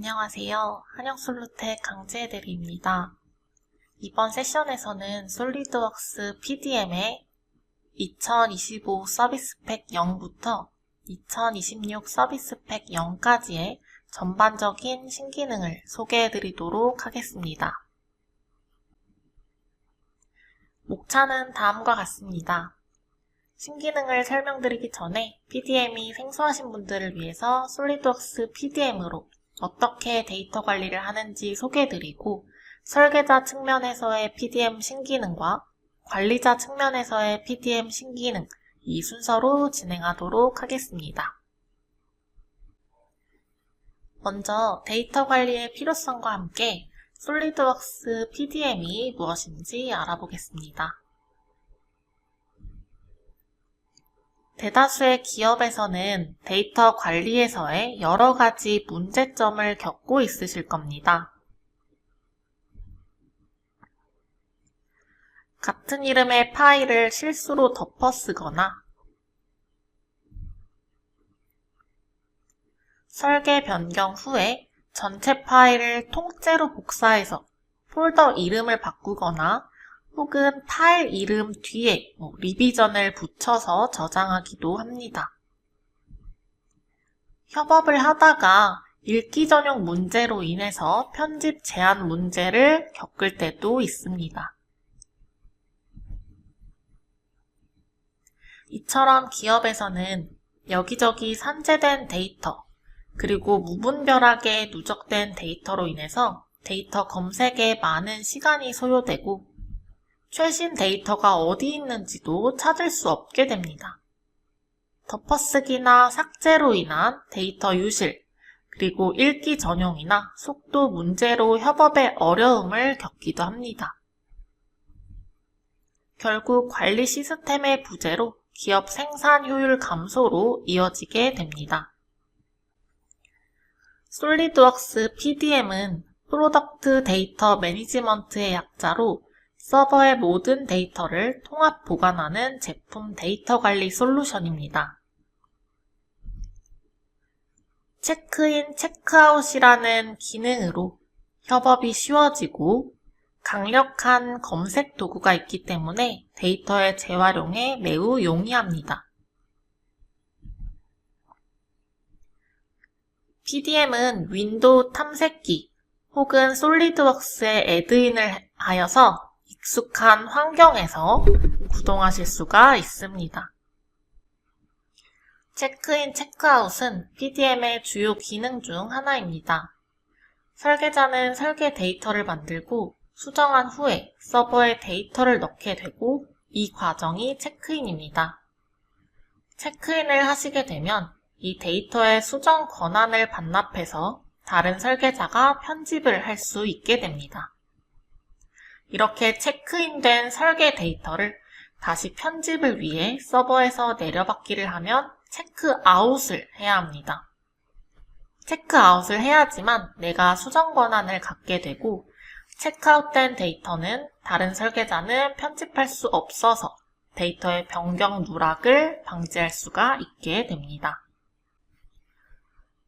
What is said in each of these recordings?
안녕하세요. 한영솔루텍 강지혜대리입니다. 이번 세션에서는 솔리드웍스 PDM의 2025 서비스팩 0부터 2026 서비스팩 0까지의 전반적인 신기능을 소개해드리도록 하겠습니다. 목차는 다음과 같습니다. 신기능을 설명드리기 전에 PDM이 생소하신 분들을 위해서 솔리드웍스 PDM으로 어떻게 데이터 관리를 하는지 소개해드리고 설계자 측면에서의 PDM 신기능과 관리자 측면에서의 PDM 신기능 이 순서로 진행하도록 하겠습니다. 먼저 데이터 관리의 필요성과 함께 솔리드웍스 PDM이 무엇인지 알아보겠습니다. 대다수의 기업에서는 데이터 관리에서의 여러 가지 문제점을 겪고 있으실 겁니다. 같은 이름의 파일을 실수로 덮어 쓰거나 설계 변경 후에 전체 파일을 통째로 복사해서 폴더 이름을 바꾸거나 혹은 파일 이름 뒤에 리비전을 붙여서 저장하기도 합니다. 협업을 하다가 읽기 전용 문제로 인해서 편집 제한 문제를 겪을 때도 있습니다. 이처럼 기업에서는 여기저기 산재된 데이터, 그리고 무분별하게 누적된 데이터로 인해서 데이터 검색에 많은 시간이 소요되고 최신 데이터가 어디 있는지도 찾을 수 없게 됩니다. 덮어쓰기나 삭제로 인한 데이터 유실, 그리고 읽기 전용이나 속도 문제로 협업에 어려움을 겪기도 합니다. 결국 관리 시스템의 부재로 기업 생산 효율 감소로 이어지게 됩니다. 솔리드웍스 PDM은 프로덕트 데이터 매니지먼트의 약자로 서버의 모든 데이터를 통합 보관하는 제품 데이터 관리 솔루션입니다. 체크인, 체크아웃이라는 기능으로 협업이 쉬워지고 강력한 검색 도구가 있기 때문에 데이터의 재활용에 매우 용이합니다. PDM은 윈도우 탐색기 혹은 솔리드웍스에 애드인을 하여서 익숙한 환경에서 구동하실 수가 있습니다. 체크인, 체크아웃은 PDM의 주요 기능 중 하나입니다. 설계자는 설계 데이터를 만들고 수정한 후에 서버에 데이터를 넣게 되고 이 과정이 체크인입니다. 체크인을 하시게 되면 이 데이터의 수정 권한을 반납해서 다른 설계자가 편집을 할 수 있게 됩니다. 이렇게 체크인된 설계 데이터를 다시 편집을 위해 서버에서 내려받기를 하면 체크아웃을 해야 합니다. 체크아웃을 해야지만 내가 수정 권한을 갖게 되고 체크아웃된 데이터는 다른 설계자는 편집할 수 없어서 데이터의 변경 누락을 방지할 수가 있게 됩니다.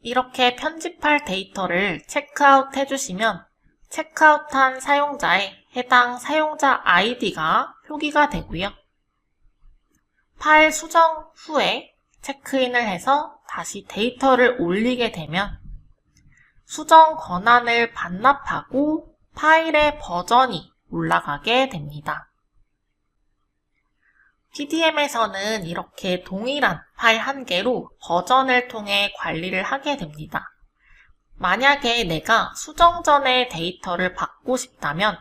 이렇게 편집할 데이터를 체크아웃 해주시면 체크아웃한 사용자의 해당 사용자 아이디가 표기가 되고요. 파일 수정 후에 체크인을 해서 다시 데이터를 올리게 되면 수정 권한을 반납하고 파일의 버전이 올라가게 됩니다. PDM에서는 이렇게 동일한 파일 한 개로 버전을 통해 관리를 하게 됩니다. 만약에 내가 수정 전에 데이터를 받고 싶다면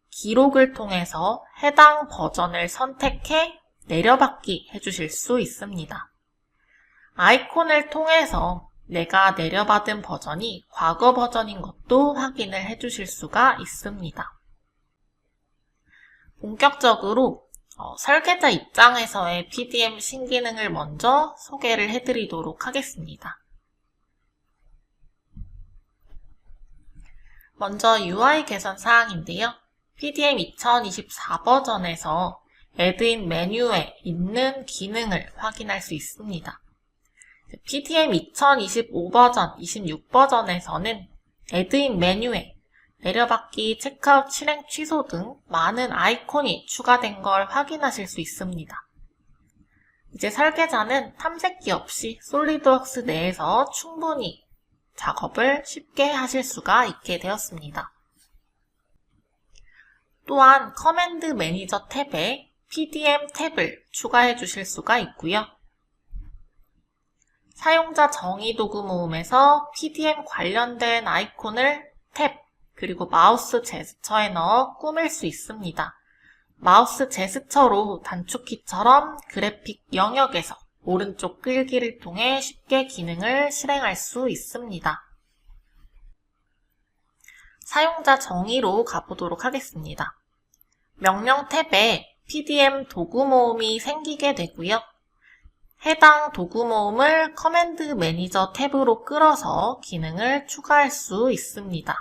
기록을 통해서 해당 버전을 선택해 내려받기 해주실 수 있습니다. 아이콘을 통해서 내가 내려받은 버전이 과거 버전인 것도 확인을 해주실 수가 있습니다. 본격적으로 설계자 입장에서의 PDM 신기능을 먼저 소개를 해드리도록 하겠습니다. 먼저 UI 개선 사항인데요. PDM 2024 버전에서 애드인 메뉴에 있는 기능을 확인할 수 있습니다. PDM 2025 버전, 26 버전에서는 애드인 메뉴에 내려받기, 체크아웃 실행 취소 등 많은 아이콘이 추가된 걸 확인하실 수 있습니다. 이제 설계자는 탐색기 없이 솔리드웍스 내에서 충분히 작업을 쉽게 하실 수가 있게 되었습니다. 또한 커맨드 매니저 탭에 PDM 탭을 추가해 주실 수가 있고요. 사용자 정의 도구 모음에서 PDM 관련된 아이콘을 탭, 그리고 마우스 제스처에 넣어 꾸밀 수 있습니다. 마우스 제스처로 단축키처럼 그래픽 영역에서 오른쪽 끌기를 통해 쉽게 기능을 실행할 수 있습니다. 사용자 정의로 가보도록 하겠습니다. 명령 탭에 PDM 도구 모음이 생기게 되고요. 해당 도구 모음을 커맨드 매니저 탭으로 끌어서 기능을 추가할 수 있습니다.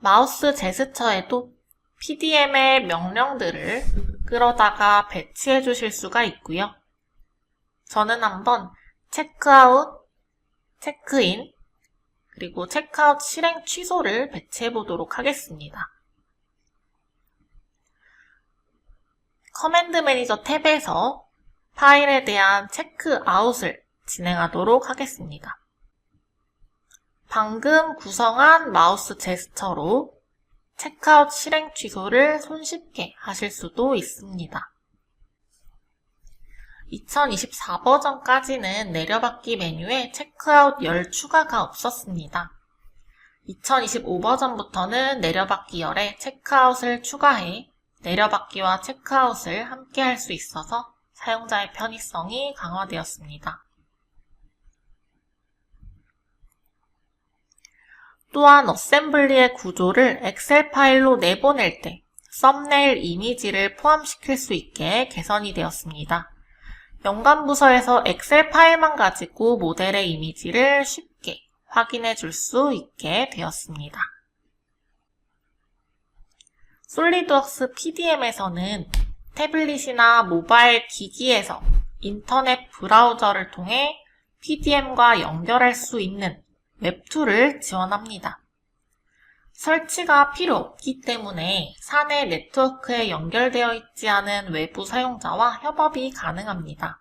마우스 제스처에도 PDM의 명령들을 끌어다가 배치해 주실 수가 있고요. 저는 한번 체크아웃, 체크인, 그리고 체크아웃 실행 취소를 배치해 보도록 하겠습니다. 커맨드 매니저 탭에서 파일에 대한 체크아웃을 진행하도록 하겠습니다. 방금 구성한 마우스 제스처로 체크아웃 실행 취소를 손쉽게 하실 수도 있습니다. 2024 버전까지는 내려받기 메뉴에 체크아웃 열 추가가 없었습니다. 2025 버전부터는 내려받기 열에 체크아웃을 추가해 내려받기와 체크아웃을 함께 할 수 있어서 사용자의 편의성이 강화되었습니다. 또한 어셈블리의 구조를 엑셀 파일로 내보낼 때 썸네일 이미지를 포함시킬 수 있게 개선이 되었습니다. 연관부서에서 엑셀 파일만 가지고 모델의 이미지를 쉽게 확인해 줄 수 있게 되었습니다. 솔리드웍스 PDM에서는 태블릿이나 모바일 기기에서 인터넷 브라우저를 통해 PDM과 연결할 수 있는 웹2를 지원합니다. 설치가 필요 없기 때문에 사내 네트워크에 연결되어 있지 않은 외부 사용자와 협업이 가능합니다.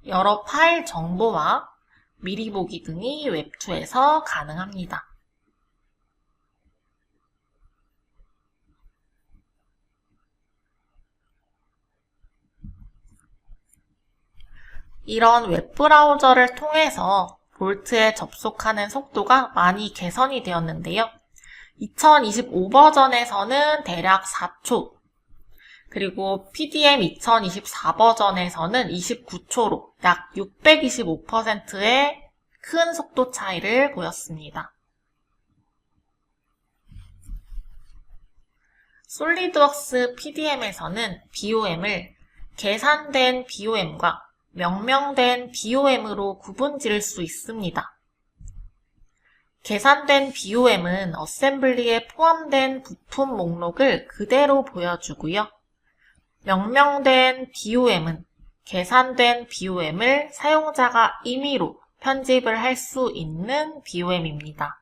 여러 파일 정보와 미리 보기 등이 웹2에서 가능합니다. 이런 웹브라우저를 통해서 볼트에 접속하는 속도가 많이 개선이 되었는데요. 2025 버전에서는 대략 4초, 그리고 PDM 2024 버전에서는 29초로 약 625%의 큰 속도 차이를 보였습니다. 솔리드웍스 PDM에서는 BOM을 계산된 BOM과 명명된 BOM으로 구분지을 수 있습니다. 계산된 BOM은 어셈블리에 포함된 부품 목록을 그대로 보여주고요. 명명된 BOM은 계산된 BOM을 사용자가 임의로 편집을 할 수 있는 BOM입니다.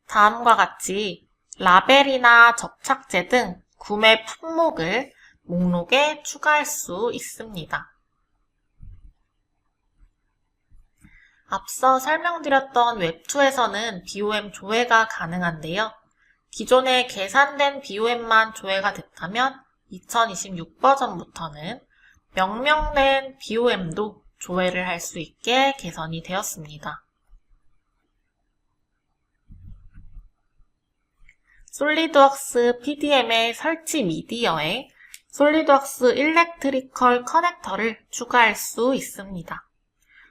다음과 같이 라벨이나 접착제 등 구매 품목을 목록에 추가할 수 있습니다. 앞서 설명드렸던 웹2에서는 BOM 조회가 가능한데요. 기존에 계산된 BOM만 조회가 됐다면 2026 버전부터는 명명된 BOM도 조회를 할 수 있게 개선이 되었습니다. 솔리드웍스 PDM의 설치 미디어에 솔리드웍스 일렉트리컬 커넥터를 추가할 수 있습니다.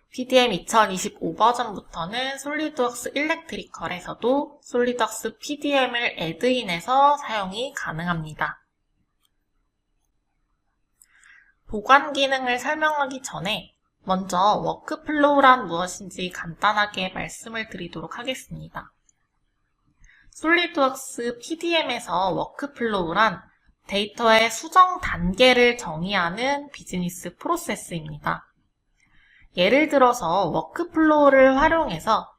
PDM 2025 버전부터는 솔리드웍스 일렉트리컬에서도 솔리드웍스 PDM을 애드인해서 사용이 가능합니다. 보관 기능을 설명하기 전에 먼저 워크플로우란 무엇인지 간단하게 말씀을 드리도록 하겠습니다. 솔리드웍스 PDM에서 워크플로우란 데이터의 수정 단계를 정의하는 비즈니스 프로세스입니다. 예를 들어서 워크플로우를 활용해서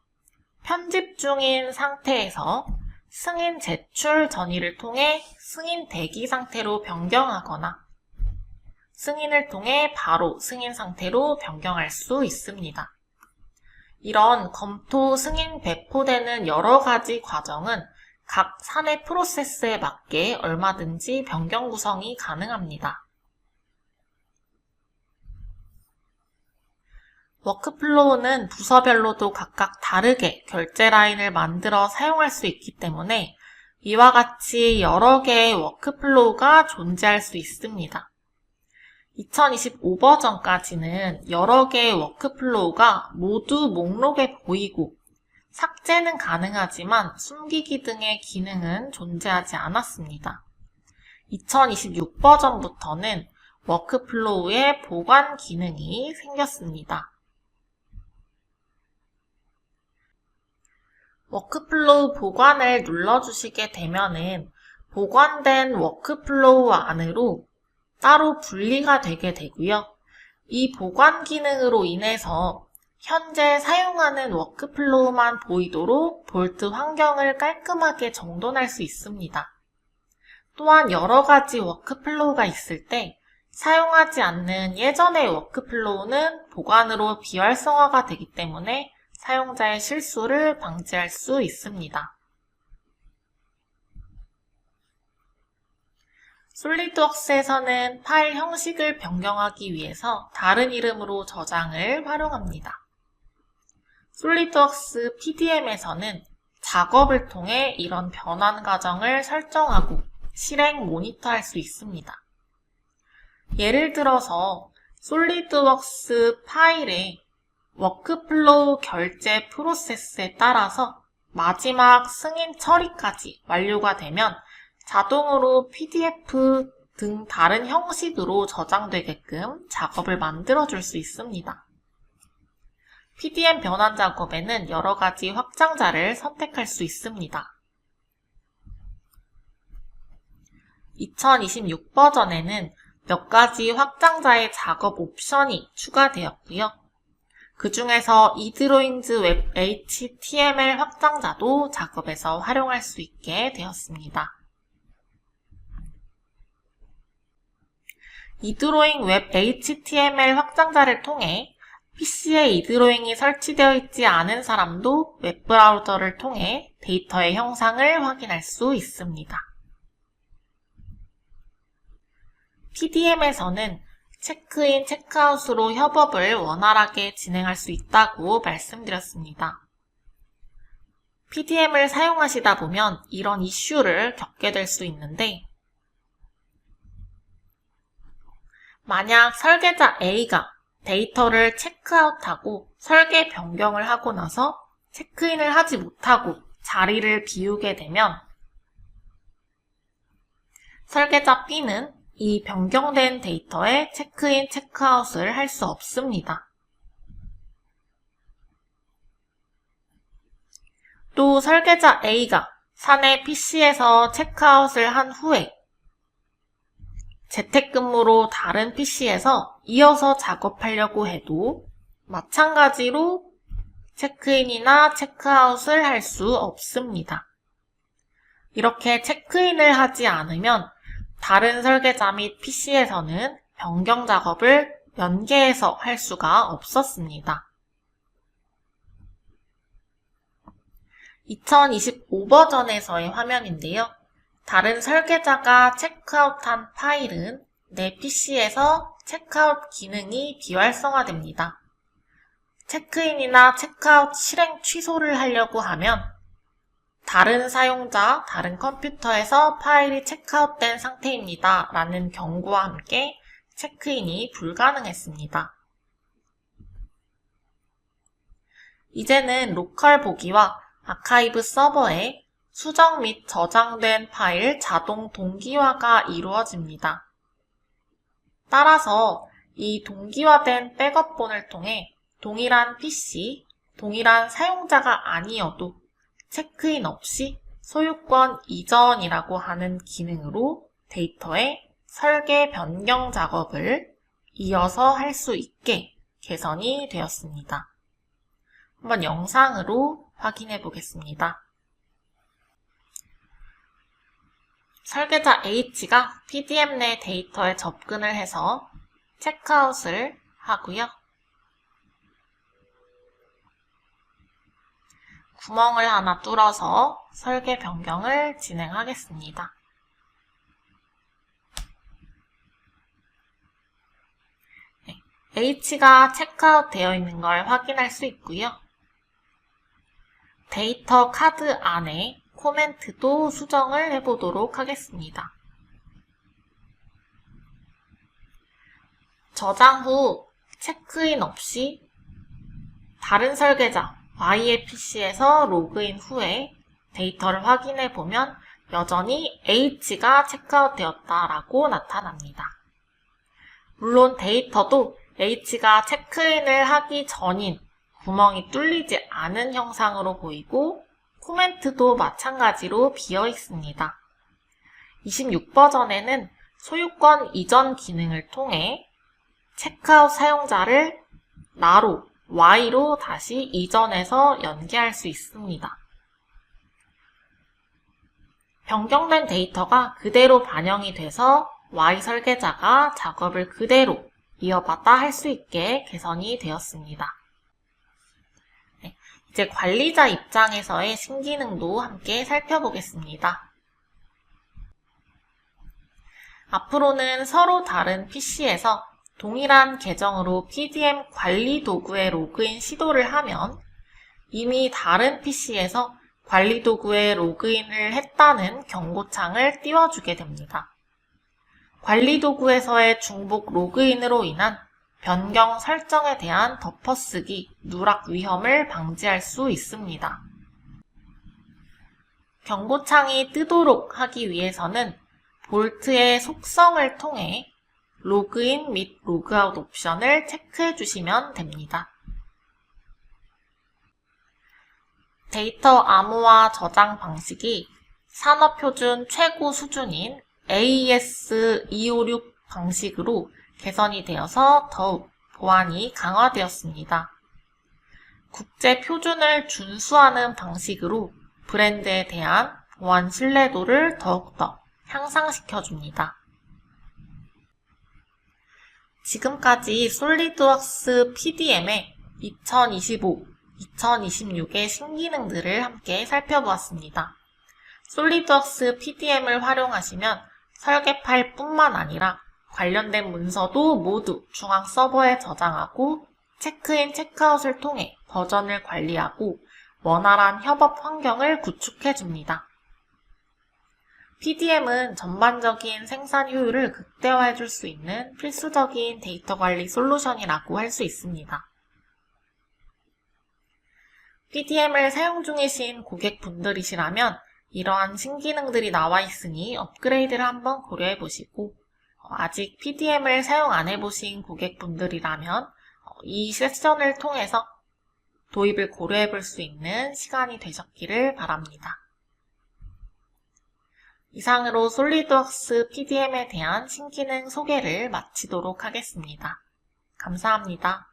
편집 중인 상태에서 승인 제출 전이를 통해 승인 대기 상태로 변경하거나 승인을 통해 바로 승인 상태로 변경할 수 있습니다. 이런 검토, 승인, 배포되는 여러 가지 과정은 각 사내 프로세스에 맞게 얼마든지 변경 구성이 가능합니다. 워크플로우는 부서별로도 각각 다르게 결제 라인을 만들어 사용할 수 있기 때문에 이와 같이 여러 개의 워크플로우가 존재할 수 있습니다. 2025 버전까지는 여러 개의 워크플로우가 모두 목록에 보이고 삭제는 가능하지만 숨기기 등의 기능은 존재하지 않았습니다. 2026 버전부터는 워크플로우의 보관 기능이 생겼습니다. 워크플로우 보관을 눌러주시게 되면은 보관된 워크플로우 안으로 따로 분리가 되게 되고요. 이 보관 기능으로 인해서 현재 사용하는 워크플로우만 보이도록 볼트 환경을 깔끔하게 정돈할 수 있습니다. 또한 여러 가지 워크플로우가 있을 때 사용하지 않는 예전의 워크플로우는 보관으로 비활성화가 되기 때문에 사용자의 실수를 방지할 수 있습니다. 솔리드웍스에서는 파일 형식을 변경하기 위해서 다른 이름으로 저장을 활용합니다. 솔리드웍스 PDM에서는 작업을 통해 이런 변환 과정을 설정하고 실행 모니터할 수 있습니다. 예를 들어서 솔리드웍스 파일의 워크플로우 결제 프로세스에 따라서 마지막 승인 처리까지 완료가 되면 자동으로 PDF 등 다른 형식으로 저장되게끔 작업을 만들어줄 수 있습니다. PDM 변환 작업에는 여러 가지 확장자를 선택할 수 있습니다. 2026 버전에는 몇 가지 확장자의 작업 옵션이 추가되었고요. 그 중에서 eDrawings Web HTML 확장자도 작업에서 활용할 수 있게 되었습니다. eDrawing Web HTML 확장자를 통해 PC에 eDrawing이 설치되어 있지 않은 사람도 웹브라우저를 통해 데이터의 형상을 확인할 수 있습니다. PDM에서는 체크인, 체크아웃으로 협업을 원활하게 진행할 수 있다고 말씀드렸습니다. PDM을 사용하시다 보면 이런 이슈를 겪게 될 수 있는데 만약 설계자 A가 데이터를 체크아웃하고 설계 변경을 하고 나서 체크인을 하지 못하고 자리를 비우게 되면 설계자 B는 이 변경된 데이터에 체크인, 체크아웃을 할 수 없습니다. 또 설계자 A가 사내 PC에서 체크아웃을 한 후에 재택근무로 다른 PC에서 이어서 작업하려고 해도 마찬가지로 체크인이나 체크아웃을 할 수 없습니다. 이렇게 체크인을 하지 않으면 다른 설계자 및 PC에서는 변경 작업을 연계해서 할 수가 없었습니다. 2025 버전에서의 화면인데요. 다른 설계자가 체크아웃한 파일은 내 PC에서 체크아웃 기능이 비활성화됩니다. 체크인이나 체크아웃 실행 취소를 하려고 하면 다른 사용자, 다른 컴퓨터에서 파일이 체크아웃된 상태입니다. 라는 경고와 함께 체크인이 불가능했습니다. 이제는 로컬 보기와 아카이브 서버에 수정 및 저장된 파일 자동 동기화가 이루어집니다. 따라서 이 동기화된 백업본을 통해 동일한 PC, 동일한 사용자가 아니어도 체크인 없이 소유권 이전이라고 하는 기능으로 데이터의 설계 변경 작업을 이어서 할 수 있게 개선이 되었습니다. 한번 영상으로 확인해 보겠습니다. 설계자 H가 PDM 내 데이터에 접근을 해서 체크아웃을 하고요. 구멍을 하나 뚫어서 설계 변경을 진행하겠습니다. H가 체크아웃 되어 있는 걸 확인할 수 있고요. 데이터 카드 안에 코멘트도 수정을 해보도록 하겠습니다. 저장 후 체크인 없이 다른 설계자 Y의 PC에서 로그인 후에 데이터를 확인해 보면 여전히 H가 체크아웃 되었다라고 나타납니다. 물론 데이터도 H가 체크인을 하기 전인 구멍이 뚫리지 않은 형상으로 보이고 코멘트도 마찬가지로 비어 있습니다. 26버전에는 소유권 이전 기능을 통해 체크아웃 사용자를 나로 Y로 다시 이전해서 연계할 수 있습니다. 변경된 데이터가 그대로 반영이 돼서 Y 설계자가 작업을 그대로 이어받아 할 수 있게 개선이 되었습니다. 이제 관리자 입장에서의 신기능도 함께 살펴보겠습니다. 앞으로는 서로 다른 PC에서 동일한 계정으로 PDM 관리 도구에 로그인 시도를 하면 이미 다른 PC에서 관리 도구에 로그인을 했다는 경고창을 띄워주게 됩니다. 관리 도구에서의 중복 로그인으로 인한 변경 설정에 대한 덮어쓰기, 누락 위험을 방지할 수 있습니다. 경고창이 뜨도록 하기 위해서는 볼트의 속성을 통해 로그인 및 로그아웃 옵션을 체크해 주시면 됩니다. 데이터 암호화 저장 방식이 산업표준 최고 수준인 AES-256 방식으로 개선이 되어서 더욱 보안이 강화되었습니다. 국제 표준을 준수하는 방식으로 브랜드에 대한 보안 신뢰도를 더욱더 향상시켜줍니다. 지금까지 솔리드웍스 PDM의 2025, 2026의 신기능들을 함께 살펴보았습니다. 솔리드웍스 PDM을 활용하시면 설계 파일뿐만 아니라 관련된 문서도 모두 중앙 서버에 저장하고 체크인, 체크아웃을 통해 버전을 관리하고 원활한 협업 환경을 구축해줍니다. PDM은 전반적인 생산 효율을 극대화해줄 수 있는 필수적인 데이터 관리 솔루션이라고 할 수 있습니다. PDM을 사용 중이신 고객분들이시라면 이러한 신기능들이 나와 있으니 업그레이드를 한번 고려해 보시고 아직 PDM을 사용 안 해보신 고객분들이라면 이 세션을 통해서 도입을 고려해 볼 수 있는 시간이 되셨기를 바랍니다. 이상으로 솔리드웍스 PDM에 대한 신기능 소개를 마치도록 하겠습니다. 감사합니다.